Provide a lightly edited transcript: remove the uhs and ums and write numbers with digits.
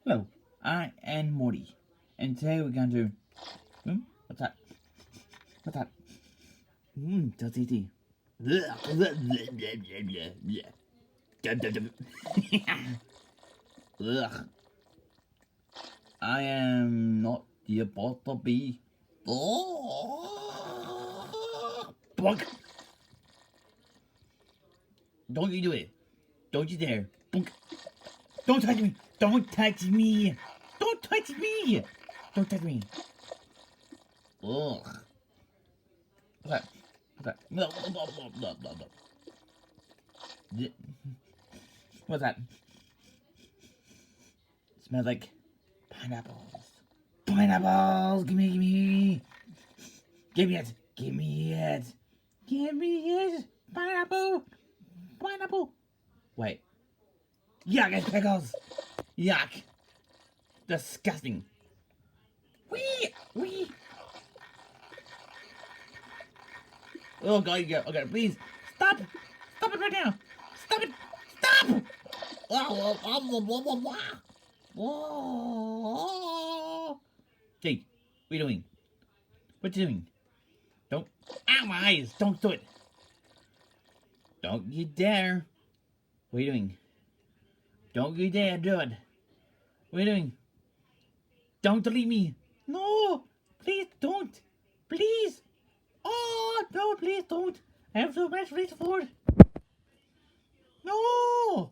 Hello, I am Morty, and today we're going to. What's that? What's that? So tasty. Ugh. I am not supposed to be. Bunk. Don't you do it. Don't you dare. Bunk. Don't touch me. Don't touch me. Don't touch me. Don't touch me. Ugh. What's that? What's that? No, blah, blah, blah, blah, blah. What's that? It smells like pineapples. Pineapples! Gimme, gimme! Give me it! Give me it! Give me it! Pineapple! Pineapple! Wait. Yuck, it's pickles! Yuck! Disgusting! Wee! Wee! Oh god, you go. Okay, please! Stop! Stop it right now! Stop it! Stop! Jake, what are you doing? What you doing? Don't. Ow, my eyes! Don't do it! Don't you dare! What are you doing? Don't you dare do it! What are you doing? Don't delete me! No! Please don't! Please! Oh, no, please don't! I have so much reach for it! No!